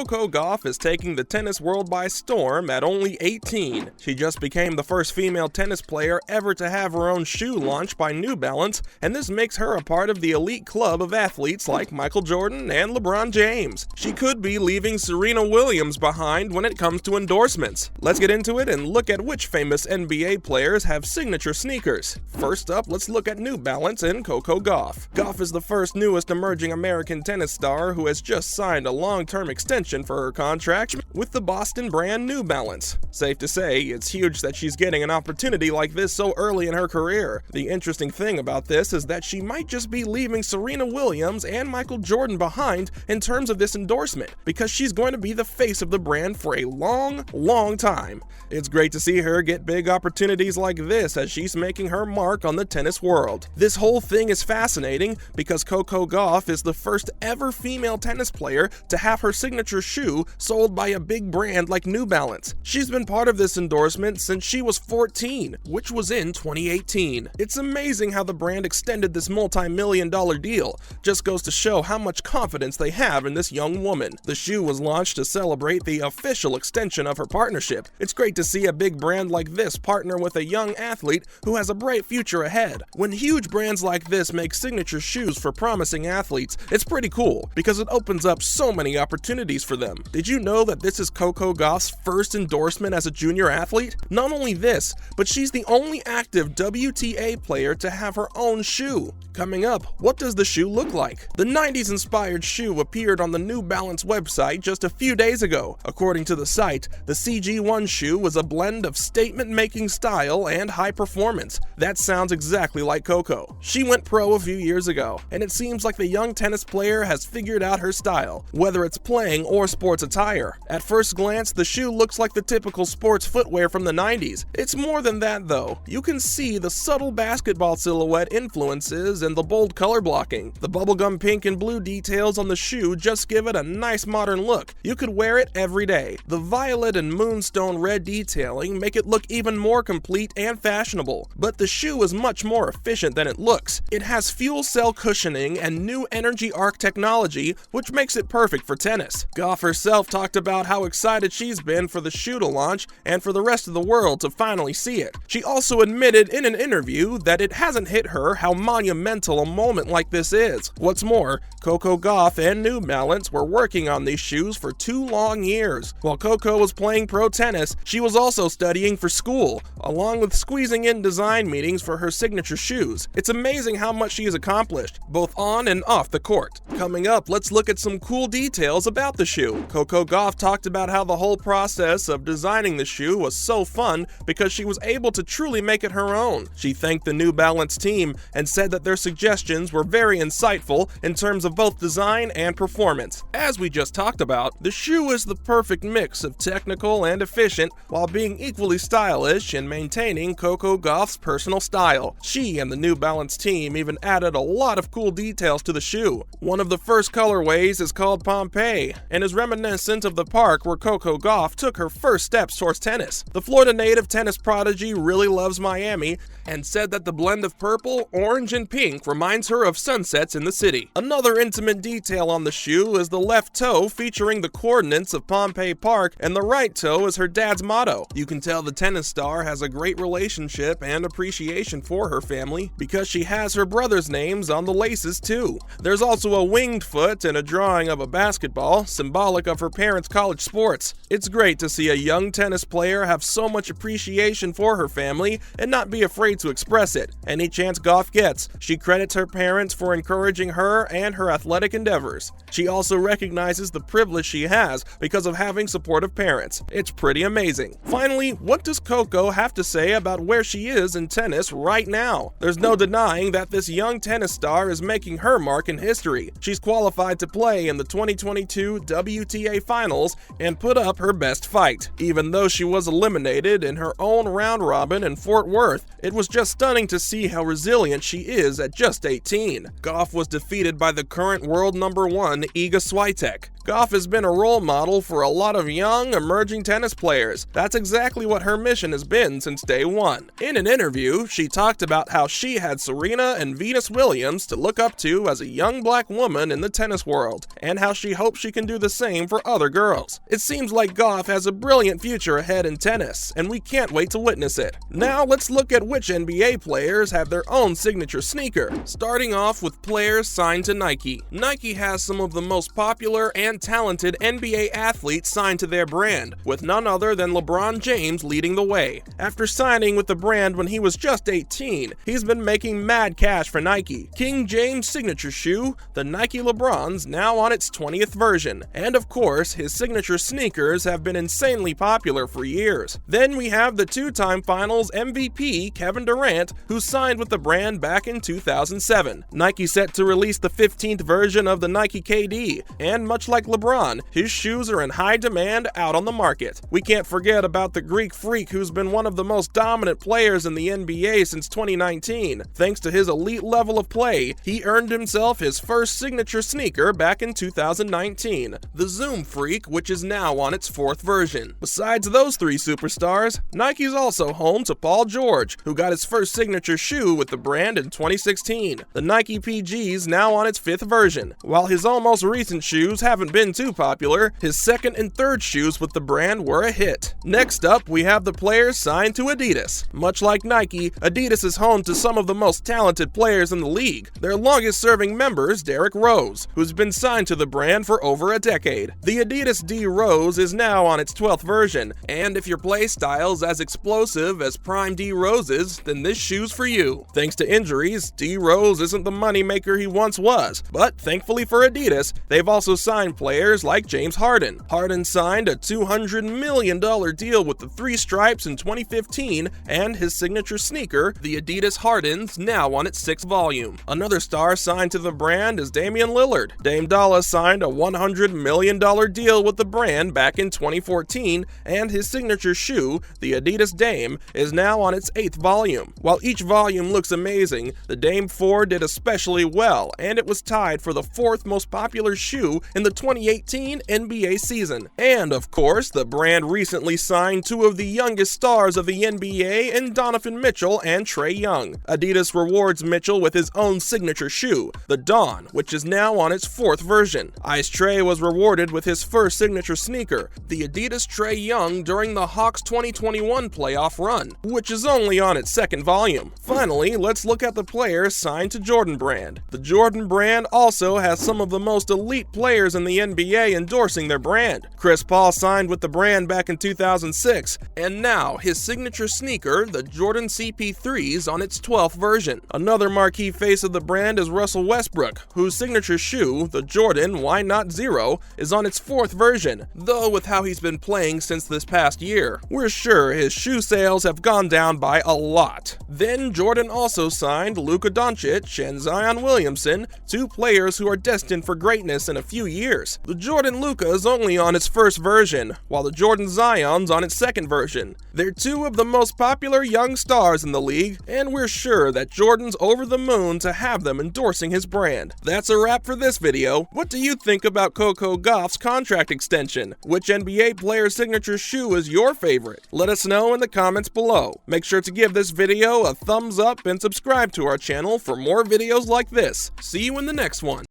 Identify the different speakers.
Speaker 1: Coco Gauff is taking the tennis world by storm at only 18. She just became the first female tennis player ever to have her own shoe launched by New Balance, and this makes her a part of the elite club of athletes like Michael Jordan and LeBron James. She could be leaving Serena Williams behind when it comes to endorsements. Let's get into it and look at which famous NBA players have signature sneakers. First up, let's look at New Balance and Coco Gauff. Gauff is the first newest emerging American tennis star who has just signed a long-term extension for her contract with the Boston brand New Balance. Safe to say, it's huge that she's getting an opportunity like this so early in her career. The interesting thing about this is that she might just be leaving Serena Williams and Michael Jordan behind in terms of this endorsement, because she's going to be the face of the brand for a long time. It's great to see her get big opportunities like this as she's making her mark on the tennis world. This whole thing is fascinating because Coco Gauff is the first ever female tennis player to have her signature shoe sold by a big brand like New Balance. She's been part of this endorsement since she was 14, which was in 2018. It's amazing how the brand extended this multi-million-dollar deal. Just goes to show how much confidence they have in this young woman. The shoe was launched to celebrate the official extension of her partnership. It's great to see a big brand like this partner with a young athlete who has a bright future ahead. When huge brands like this make signature shoes for promising athletes, it's pretty cool because it opens up so many opportunities for them. Did you know that this is Coco Gauff's first endorsement as a junior athlete? Not only this, but she's the only active WTA player to have her own shoe. Coming up, what does the shoe look like? The 90s inspired shoe appeared on the New Balance website just a few days ago. According to the site, the CG1 shoe was a blend of statement-making style and high performance. That sounds exactly like Coco. She went pro a few years ago, and it seems like the young tennis player has figured out her style, whether it's playing or sports attire. At first glance, the shoe looks like the typical sports footwear from the 90s. It's more than that though. You can see the subtle basketball silhouette influences and the bold color blocking. The bubblegum pink and blue details on the shoe just give it a nice modern look. You could wear it every day. The violet and moonstone red detailing make it look even more complete and fashionable. But the shoe is much more efficient than it looks. It has fuel cell cushioning and new energy arc technology, which makes it perfect for tennis. Gauff herself talked about how excited she's been for the shoe to launch and for the rest of the world to finally see it. She also admitted in an interview that it hasn't hit her how monumental a moment like this is. What's more, Coco Gauff and New Balance were working on these shoes for 2 long years. While Coco was playing pro tennis, she was also studying for school, along with squeezing in design meetings for her signature shoes. It's amazing how much she has accomplished, both on and off the court. Coming up, let's look at some cool details about the shoe. Coco Gauff talked about how the whole process of designing the shoe was so fun because she was able to truly make it her own. She thanked the New Balance team and said that their suggestions were very insightful in terms of both design and performance. As we just talked about, the shoe is the perfect mix of technical and efficient while being equally stylish and maintaining Coco Gauff's personal style. She and the New Balance team even added a lot of cool details to the shoe. One of the first colorways is called Pompeii and is reminiscent of the park where Coco Gauff took her first steps towards tennis. The Florida native tennis prodigy really loves Miami and said that the blend of purple, orange, and pink reminds her of sunsets in the city. Another intimate detail on the shoe is the left toe featuring the coordinates of Pompeii Park, and the right toe is her dad's motto. You can tell the tennis star has a great relationship and appreciation for her family because she has her brother's names on the laces too. There's also a winged foot and a drawing of a basketball, symbolic of her parents' college sports. It's great to see a young tennis player have so much appreciation for her family and not be afraid to express it. Any chance Gauff gets, she credits her parents for encouraging her and her athletic endeavors. She also recognizes the privilege she has because of having supportive parents. It's pretty amazing. Finally, what does Coco have to say about where she is in tennis right now? There's no denying that this young tennis star is making her mark in history. She's qualified to play in the 2022 WTA Finals and put up her best fight. Even though she was eliminated in her own round robin in Fort Worth, it was just stunning to see how resilient she is at just 18. Gauff was defeated by the current world number 1 Iga Swiatek. Gauff has been a role model for a lot of young, emerging tennis players. That's exactly what her mission has been since day one. In an interview, she talked about how she had Serena and Venus Williams to look up to as a young black woman in the tennis world, and how she hopes she can do the same for other girls. It seems like Gauff has a brilliant future ahead in tennis, and we can't wait to witness it. Now let's look at which NBA players have their own signature sneaker. Starting off with players signed to Nike. Nike has some of the most popular and talented NBA athletes signed to their brand, with none other than LeBron James leading the way. After signing with the brand when he was just 18, he's been making mad cash for Nike. King James' signature shoe, the Nike LeBron's, now on its 20th version. And of course, his signature sneakers have been insanely popular for years. Then we have the two-time Finals MVP Kevin Durant, who signed with the brand back in 2007. Nike set to release the 15th version of the Nike KD, and much like LeBron, his shoes are in high demand out on the market. We can't forget about the Greek Freak, who's been one of the most dominant players in the NBA since 2019. Thanks to his elite level of play, he earned himself his first signature sneaker back in 2019, the Zoom Freak, which is now on its 4th version. Besides those three superstars, Nike's also home to Paul George, who got his first signature shoe with the brand in 2016. The Nike PG's now on its 5th version. While his almost recent shoes haven't been too popular, his second and third shoes with the brand were a hit. Next up, we have the players signed to Adidas. Much like Nike, Adidas is home to some of the most talented players in the league. Their longest-serving member is Derrick Rose, who's been signed to the brand for over a decade. The Adidas D Rose is now on its 12th version, and if your play style's as explosive as Prime D Rose's, then this shoe's for you. Thanks to injuries, D Rose isn't the moneymaker he once was, but thankfully for Adidas, they've also signed players like James Harden. Harden signed a $200 million deal with the Three Stripes in 2015, and his signature sneaker, the Adidas Harden's, now on its 6th volume. Another star signed to the brand is Damian Lillard. Dame Dollar signed a $100 million deal with the brand back in 2014, and his signature shoe, the Adidas Dame, is now on its 8th volume. While each volume looks amazing, the Dame 4 did especially well, and it was tied for the 4th most popular shoe in the 2018 NBA season. And of course, the brand recently signed two of the youngest stars of the NBA in Donovan Mitchell and Trae Young. Adidas rewards Mitchell with his own signature shoe, the Dawn, which is now on its 4th version. Ice Trae was rewarded with his first signature sneaker, the Adidas Trae Young, during the Hawks 2021 playoff run, which is only on its 2nd volume. Finally, let's look at the players signed to Jordan Brand. The Jordan Brand also has some of the most elite players in the NBA endorsing their brand. Chris Paul signed with the brand back in 2006, and now his signature sneaker, the Jordan CP3's, on its 12th version. Another marquee face of the brand is Russell Westbrook, whose signature shoe, the Jordan Why Not Zero, is on its 4th version, though with how he's been playing since this past year, we're sure his shoe sales have gone down by a lot. Then Jordan also signed Luka Doncic and Zion Williamson, two players who are destined for greatness in a few years. The Jordan Luka is only on its 1st version, while the Jordan Zion's on its 2nd version. They're two of the most popular young stars in the league, and we're sure that Jordan's over the moon to have them endorsing his brand. That's a wrap for this video. What do you think about Coco Gauff's contract extension? Which NBA player's signature shoe is your favorite? Let us know in the comments below. Make sure to give this video a thumbs up and subscribe to our channel for more videos like this. See you in the next one.